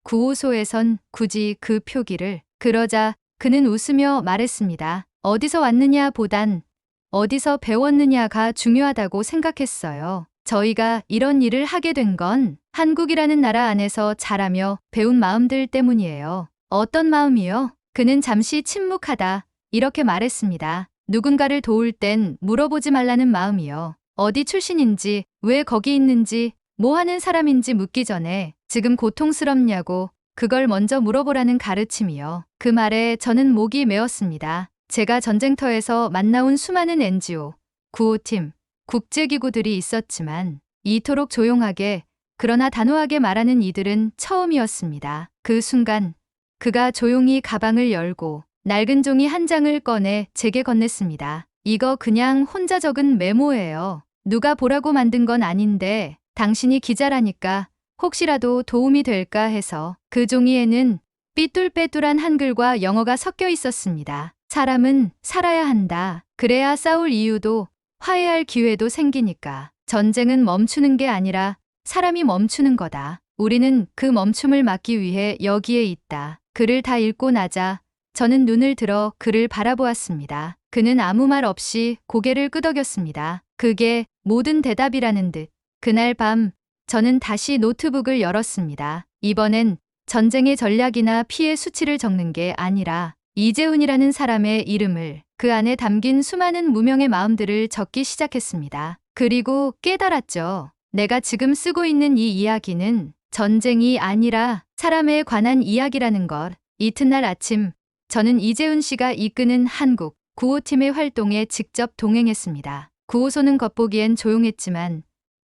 구호소에선 굳이 그 표기를. 그러자 그는 웃으며 말했습니다. 어디서 왔느냐 보단 어디서 배웠느냐가 중요하다고 생각했어요. 저희가 이런 일을 하게 된 건 한국이라는 나라 안에서 자라며 배운 마음들 때문이에요. 어떤 마음이요? 그는 잠시 침묵하다 이렇게 말했습니다. 누군가를 도울 땐 물어보지 말라는 마음이요. 어디 출신인지, 왜 거기 있는지, 뭐 하는 사람인지 묻기 전에 지금 고통스럽냐고 그걸 먼저 물어보라는 가르침이요. 그 말에 저는 목이 메었습니다. 제가 전쟁터에서 만나온 수많은 NGO, 구호팀, 국제기구들이 있었지만 이토록 조용하게 그러나 단호하게 말하는 이들은 처음이었습니다. 그 순간 그가 조용히 가방을 열고 낡은 종이 한 장을 꺼내 제게 건넸습니다. 이거 그냥 혼자 적은 메모예요. 누가 보라고 만든 건 아닌데 당신이 기자라니까 혹시라도 도움이 될까 해서. 그 종이에는 삐뚤빼뚤한 한글과 영어가 섞여 있었습니다. 사람은 살아야 한다. 그래야 싸울 이유도 화해할 기회도 생기니까. 전쟁은 멈추는 게 아니라 사람이 멈추는 거다. 우리는 그 멈춤을 막기 위해 여기에 있다. 글을 다 읽고 나자 저는 눈을 들어 그를 바라보았습니다. 그는 아무 말 없이 고개를 끄덕였습니다. 그게 모든 대답이라는 듯. 그날 밤 저는 다시 노트북을 열었습니다. 이번엔 전쟁의 전략이나 피해 수치를 적는 게 아니라 이재훈이라는 사람의 이름을, 그 안에 담긴 수많은 무명의 마음들을 적기 시작했습니다. 그리고 깨달았죠. 내가 지금 쓰고 있는 이 이야기는 전쟁이 아니라 사람에 관한 이야기라는 것. 이튿날 아침 저는 이재훈 씨가 이끄는 한국 구호팀의 활동에 직접 동행했습니다. 구호소는 겉보기엔 조용했지만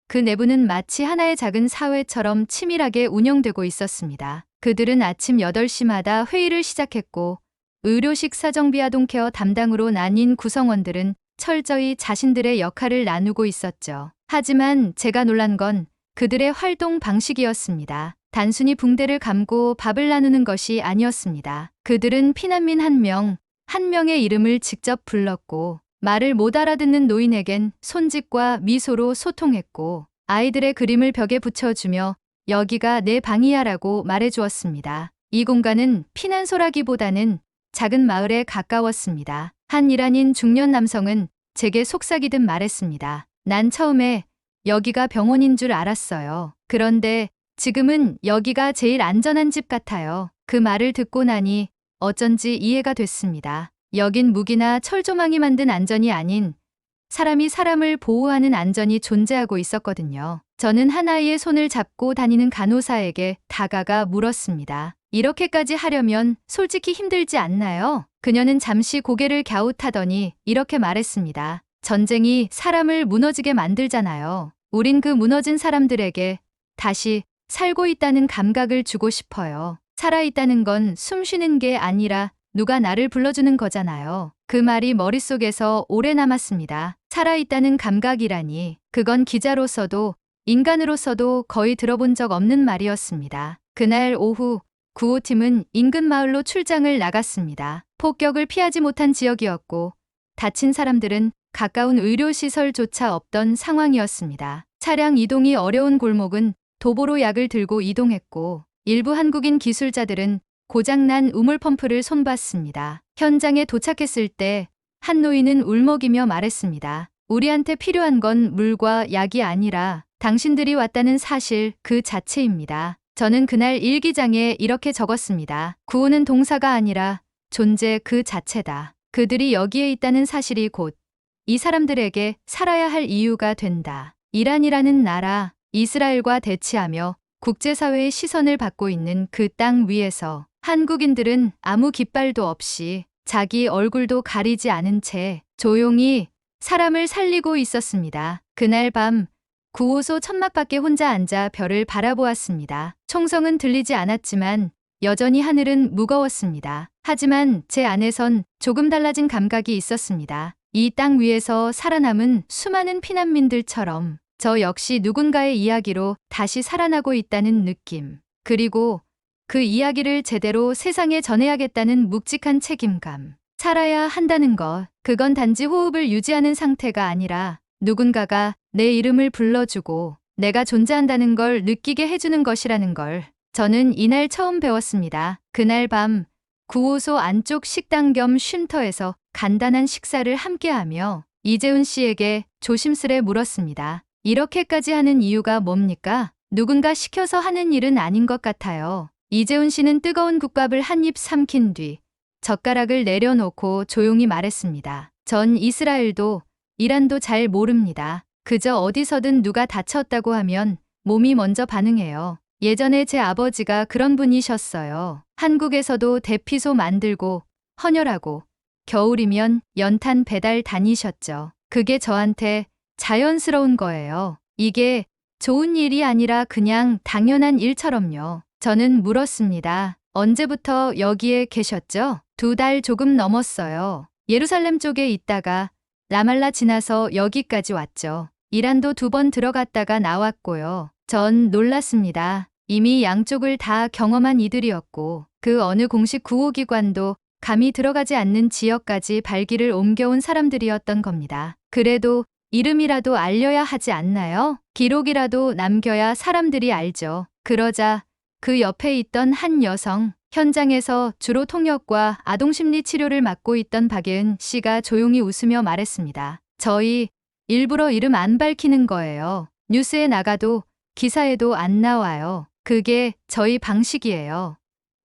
그 내부는 마치 하나의 작은 사회처럼 치밀하게 운영되고 있었습니다. 그들은 아침 8시마다 회의를 시작했고 의료식 사정비 아동케어 담당으로 나뉜 구성원들은 철저히 자신들의 역할을 나누고 있었죠. 하지만 제가 놀란 건 그들의 활동 방식이었습니다. 단순히 붕대를 감고 밥을 나누는 것이 아니었습니다. 그들은 피난민 한 명의 이름을 직접 불렀고 말을 못 알아듣는 노인에겐 손짓과 미소로 소통했고 아이들의 그림을 벽에 붙여주며 여기가 내 방이야라고 말해주었습니다. 이 공간은 피난소라기보다는 작은 마을에 가까웠습니다. 한 이란인 중년 남성은 제게 속삭이듯 말했습니다. 난 처음에 여기가 병원인 줄 알았어요. 그런데 지금은 여기가 제일 안전한 집 같아요. 그 말을 듣고 나니 어쩐지 이해가 됐습니다. 여긴 무기나 철조망이 만든 안전이 아닌 사람이 사람을 보호하는 안전이 존재하고 있었거든요. 저는 한 아이의 손을 잡고 다니는 간호사에게 다가가 물었습니다. 이렇게까지 하려면 솔직히 힘들지 않나요? 그녀는 잠시 고개를 갸웃하더니 이렇게 말했습니다. 전쟁이 사람을 무너지게 만들잖아요. 우린 그 무너진 사람들에게 다시 살고 있다는 감각을 주고 싶어요. 살아있다는 건 숨 쉬는 게 아니라 누가 나를 불러주는 거잖아요. 그 말이 머릿속에서 오래 남았습니다. 살아있다는 감각이라니. 그건 기자로서도 인간으로서도 거의 들어본 적 없는 말이었습니다. 그날 오후 구호팀은 인근 마을로 출장을 나갔습니다. 폭격을 피하지 못한 지역이었고 다친 사람들은 가까운 의료시설조차 없던 상황이었습니다. 차량 이동이 어려운 골목은 도보로 약을 들고 이동했고 일부 한국인 기술자들은 고장난 우물펌프를 손봤습니다. 현장에 도착했을 때 한 노인은 울먹이며 말했습니다. 우리한테 필요한 건 물과 약이 아니라 당신들이 왔다는 사실 그 자체입니다. 저는 그날 일기장에 이렇게 적었습니다. 구호는 동사가 아니라 존재 그 자체다. 그들이 여기에 있다는 사실이 곧 이 사람들에게 살아야 할 이유가 된다. 이란이라는 나라, 이스라엘과 대치하며 국제사회의 시선을 받고 있는 그 땅 위에서 한국인들은 아무 깃발도 없이 자기 얼굴도 가리지 않은 채 조용히 사람을 살리고 있었습니다. 그날 밤 구호소 천막 밖에 혼자 앉아 별을 바라보았습니다. 총성은 들리지 않았지만 여전히 하늘은 무거웠습니다. 하지만 제 안에선 조금 달라진 감각이 있었습니다. 이 땅 위에서 살아남은 수많은 피난민들처럼 저 역시 누군가의 이야기로 다시 살아나고 있다는 느낌. 그리고 그 이야기를 제대로 세상에 전해야겠다는 묵직한 책임감. 살아야 한다는 것, 그건 단지 호흡을 유지하는 상태가 아니라 누군가가 내 이름을 불러주고 내가 존재한다는 걸 느끼게 해주는 것이라는 걸 저는 이날 처음 배웠습니다. 그날 밤 구호소 안쪽 식당 겸 쉼터에서 간단한 식사를 함께하며 이재훈 씨에게 조심스레 물었습니다. 이렇게까지 하는 이유가 뭡니까? 누군가 시켜서 하는 일은 아닌 것 같아요. 이재훈 씨는 뜨거운 국밥을 한 입 삼킨 뒤 젓가락을 내려놓고 조용히 말했습니다. 전 이스라엘도 이란도 잘 모릅니다. 그저 어디서든 누가 다쳤다고 하면 몸이 먼저 반응해요. 예전에 제 아버지가 그런 분이셨어요. 한국에서도 대피소 만들고 헌혈하고 겨울이면 연탄 배달 다니셨죠. 그게 저한테 자연스러운 거예요. 이게 좋은 일이 아니라 그냥 당연한 일처럼요. 저는 물었습니다. 언제부터 여기에 계셨죠? 2달 조금 넘었어요. 예루살렘 쪽에 있다가 라말라 지나서 여기까지 왔죠. 이란도 2번 들어갔다가 나왔고요. 전 놀랐습니다. 이미 양쪽을 다 경험한 이들이었고 그 어느 공식 구호기관도 감히 들어가지 않는 지역까지 발길을 옮겨온 사람들이었던 겁니다. 그래도 이름이라도 알려야 하지 않나요? 기록이라도 남겨야 사람들이 알죠. 그러자 그 옆에 있던 한 여성, 현장에서 주로 통역과 아동심리 치료를 맡고 있던 박예은 씨가 조용히 웃으며 말했습니다. 저희 일부러 이름 안 밝히는 거예요. 뉴스에 나가도 기사에도 안 나와요. 그게 저희 방식이에요.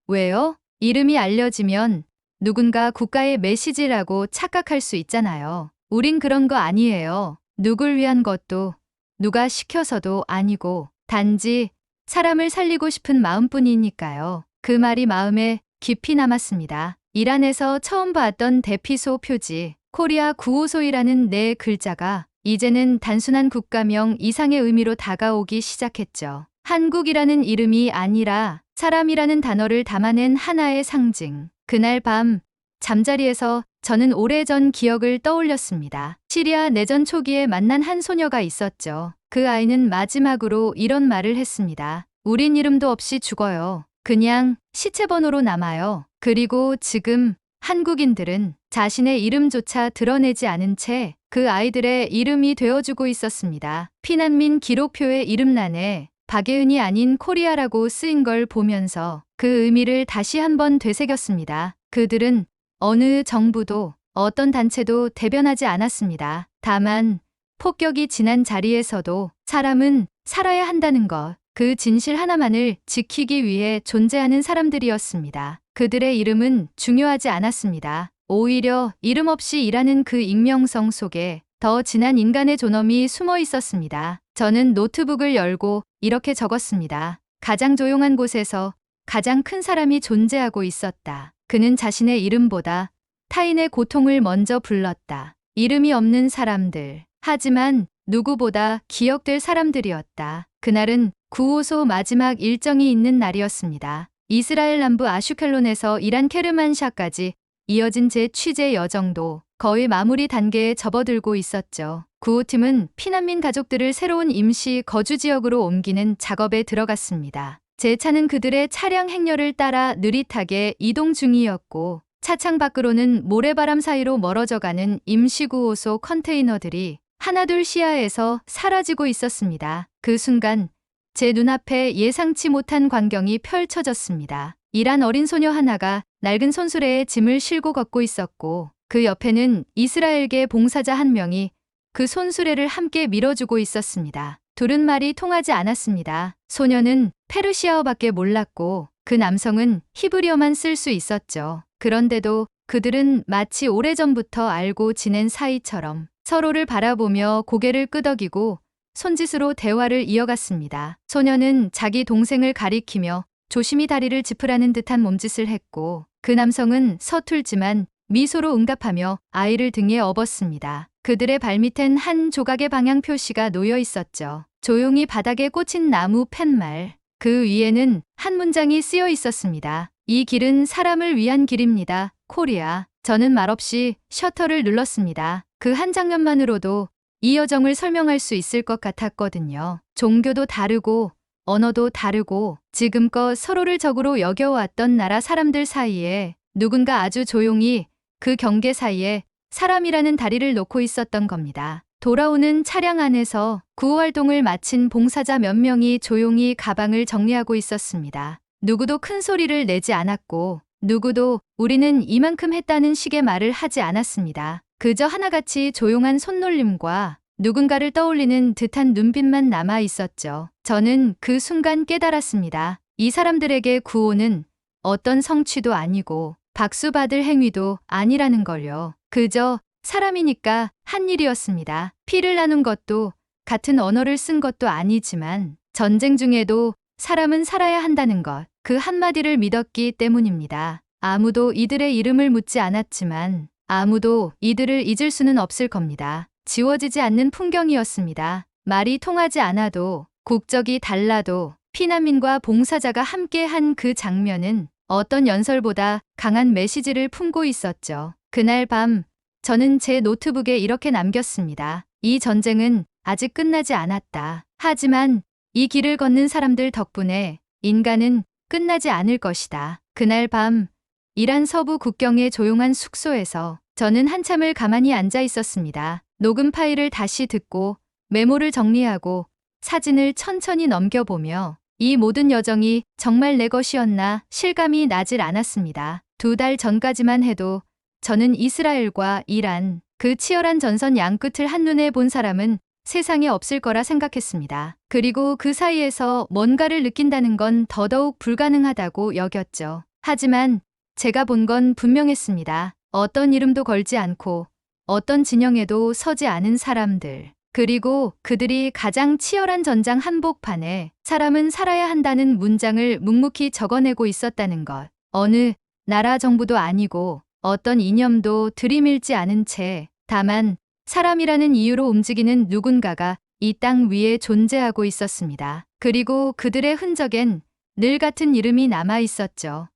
왜요? 이름이 알려지면 누군가 국가의 메시지라고 착각할 수 있잖아요. 우린 그런 거 아니에요. 누굴 위한 것도 누가 시켜서도 아니고 단지 사람을 살리고 싶은 마음뿐이니까요. 그 말이 마음에 깊이 남았습니다. 이란에서 처음 봤던 대피소 표지, 코리아 9호소이라는 네 글자가 이제는 단순한 국가명 이상의 의미로 다가오기 시작했죠. 한국이라는 이름이 아니라 사람이라는 단어를 담아낸 하나의 상징. 그날 밤 잠자리에서 저는 오래전 기억을 떠올렸습니다. 시리아 내전 초기에 만난 한 소녀가 있었죠. 그 아이는 마지막으로 이런 말을 했습니다. 우린 이름도 없이 죽어요. 그냥 시체 번호로 남아요. 그리고 지금 한국인들은 자신의 이름조차 드러내지 않은 채 그 아이들의 이름이 되어주고 있었습니다. 피난민 기록표의 이름란에 박예은이 아닌 코리아라고 쓰인 걸 보면서 그 의미를 다시 한번 되새겼습니다. 그들은 어느 정부도 어떤 단체도 대변하지 않았습니다. 다만 폭격이 지난 자리에서도 사람은 살아야 한다는 것, 그 진실 하나만을 지키기 위해 존재하는 사람들이었습니다. 그들의 이름은 중요하지 않았습니다. 오히려 이름 없이 일하는 그 익명성 속에 더 진한 인간의 존엄이 숨어 있었습니다. 저는 노트북을 열고 이렇게 적었습니다. 가장 조용한 곳에서 가장 큰 사람이 존재하고 있었다. 그는 자신의 이름보다 타인의 고통을 먼저 불렀다. 이름이 없는 사람들. 하지만 누구보다 기억될 사람들이었다. 그날은 9호소 마지막 일정이 있는 날이었습니다. 이스라엘 남부 아슈켈론에서 이란 케르만샤까지 이어진 제 취재 여정도 거의 마무리 단계에 접어들고 있었죠. 구호팀은 피난민 가족들을 새로운 임시 거주 지역으로 옮기는 작업에 들어갔습니다. 제 차는 그들의 차량 행렬을 따라 느릿하게 이동 중이었고 차창 밖으로는 모래바람 사이로 멀어져가는 임시구호소 컨테이너들이 하나둘 시야에서 사라지고 있었습니다. 그 순간 제 눈앞에 예상치 못한 광경이 펼쳐졌습니다. 이란 어린 소녀 하나가 낡은 손수레에 짐을 싣고 걷고 있었고 그 옆에는 이스라엘계 봉사자 한 명이 그 손수레를 함께 밀어주고 있었습니다. 둘은 말이 통하지 않았습니다. 소녀는 페르시아어밖에 몰랐고 그 남성은 히브리어만 쓸 수 있었죠. 그런데도 그들은 마치 오래전부터 알고 지낸 사이처럼 서로를 바라보며 고개를 끄덕이고 손짓으로 대화를 이어갔습니다. 소녀는 자기 동생을 가리키며 조심히 다리를 짚으라는 듯한 몸짓을 했고 그 남성은 서툴지만 미소로 응답하며 아이를 등에 업었습니다. 그들의 발밑엔 한 조각의 방향 표시가 놓여 있었죠. 조용히 바닥에 꽂힌 나무 팻말. 그 위에는 한 문장이 쓰여 있었습니다. 이 길은 사람을 위한 길입니다. 코리아. 저는 말없이 셔터를 눌렀습니다. 그 한 장면만으로도 이 여정을 설명할 수 있을 것 같았거든요. 종교도 다르고 언어도 다르고 지금껏 서로를 적으로 여겨왔던 나라 사람들 사이에 누군가 아주 조용히 그 경계 사이에 사람이라는 다리를 놓고 있었던 겁니다. 돌아오는 차량 안에서 구호 활동을 마친 봉사자 몇 명이 조용히 가방을 정리하고 있었습니다. 누구도 큰 소리를 내지 않았고 누구도 우리는 이만큼 했다는 식의 말을 하지 않았습니다. 그저 하나같이 조용한 손놀림과 누군가를 떠올리는 듯한 눈빛만 남아 있었죠. 저는 그 순간 깨달았습니다. 이 사람들에게 구호는 어떤 성취도 아니고 박수 받을 행위도 아니라는 걸요. 그저 사람이니까 한 일이었습니다. 피를 나눈 것도 같은 언어를 쓴 것도 아니지만 전쟁 중에도 사람은 살아야 한다는 것, 그 한마디를 믿었기 때문입니다. 아무도 이들의 이름을 묻지 않았지만 아무도 이들을 잊을 수는 없을 겁니다. 지워지지 않는 풍경이었습니다. 말이 통하지 않아도 국적이 달라도 피난민과 봉사자가 함께한 그 장면은 어떤 연설보다 강한 메시지를 품고 있었죠. 그날 밤 저는 제 노트북에 이렇게 남겼습니다. 이 전쟁은 아직 끝나지 않았다. 하지만 이 길을 걷는 사람들 덕분에 인간은 끝나지 않을 것이다. 그날 밤 이란 서부 국경의 조용한 숙소에서 저는 한참을 가만히 앉아 있었습니다. 녹음 파일을 다시 듣고 메모를 정리하고 사진을 천천히 넘겨보며 이 모든 여정이 정말 내 것이었나 실감이 나질 않았습니다. 2달 전까지만 해도 저는 이스라엘과 이란, 그 치열한 전선 양끝을 한눈에 본 사람은 세상에 없을 거라 생각했습니다. 그리고 그 사이에서 뭔가를 느낀다는 건 더더욱 불가능하다고 여겼죠. 하지만 제가 본 건 분명했습니다. 어떤 이름도 걸지 않고 어떤 진영에도 서지 않은 사람들. 그리고 그들이 가장 치열한 전장 한복판에 사람은 살아야 한다는 문장을 묵묵히 적어내고 있었다는 것. 어느 나라 정부도 아니고 어떤 이념도 들이밀지 않은 채 다만 사람이라는 이유로 움직이는 누군가가 이 땅 위에 존재하고 있었습니다. 그리고 그들의 흔적엔 늘 같은 이름이 남아 있었죠.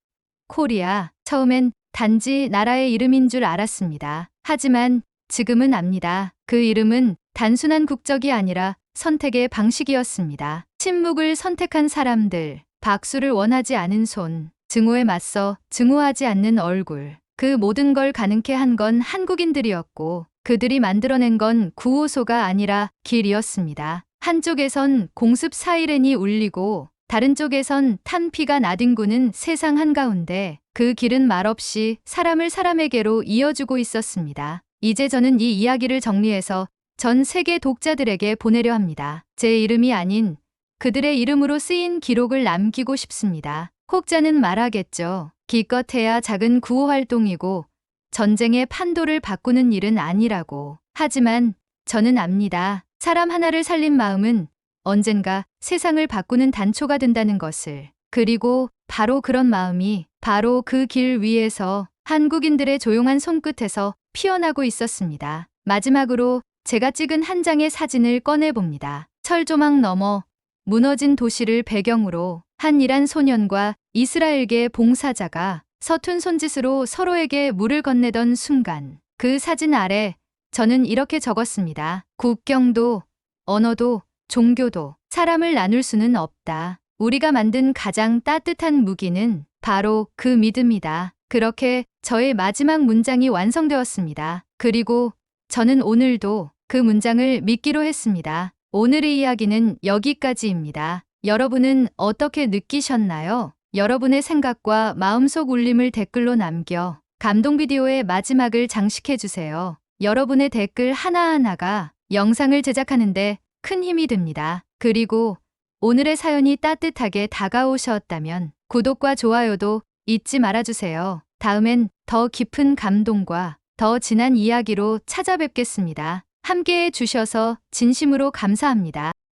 코리아. 처음엔 단지 나라의 이름인 줄 알았습니다. 하지만 지금은 압니다. 그 이름은 단순한 국적이 아니라 선택의 방식이었습니다. 침묵을 선택한 사람들, 박수를 원하지 않은 손, 증오에 맞서 증오하지 않는 얼굴. 그 모든 걸 가능케 한 건 한국인들이었고 그들이 만들어낸 건 구호소가 아니라 길이었습니다. 한쪽에선 공습 사이렌이 울리고 다른 쪽에선 탄피가 나뒹구는 세상 한가운데 그 길은 말없이 사람을 사람에게로 이어주고 있었습니다. 이제 저는 이 이야기를 정리해서 전 세계 독자들에게 보내려 합니다. 제 이름이 아닌 그들의 이름으로 쓰인 기록을 남기고 싶습니다. 혹자는 말하겠죠. 기껏해야 작은 구호 활동이고 전쟁의 판도를 바꾸는 일은 아니라고. 하지만 저는 압니다. 사람 하나를 살린 마음은 언젠가 세상을 바꾸는 단초가 된다는 것을. 그리고 바로 그런 마음이 바로 그 길 위에서 한국인들의 조용한 손끝에서 피어나고 있었습니다. 마지막으로 제가 찍은 한 장의 사진을 꺼내봅니다. 철조망 너머 무너진 도시를 배경으로 한 이란 소년과 이스라엘계 봉사자가 서툰 손짓으로 서로에게 물을 건네던 순간 그 사진 아래 저는 이렇게 적었습니다. 국경도 언어도 종교도 사람을 나눌 수는 없다. 우리가 만든 가장 따뜻한 무기는 바로 그 믿음이다. 그렇게 저의 마지막 문장이 완성되었습니다. 그리고 저는 오늘도 그 문장을 믿기로 했습니다. 오늘의 이야기는 여기까지입니다. 여러분은 어떻게 느끼셨나요? 여러분의 생각과 마음속 울림을 댓글로 남겨 감동 비디오의 마지막을 장식해주세요. 여러분의 댓글 하나하나가 영상을 제작하는데 큰 힘이 됩니다. 그리고 오늘의 사연이 따뜻하게 다가오셨다면 구독과 좋아요도 잊지 말아주세요. 다음엔 더 깊은 감동과 더 진한 이야기로 찾아뵙겠습니다. 함께해 주셔서 진심으로 감사합니다.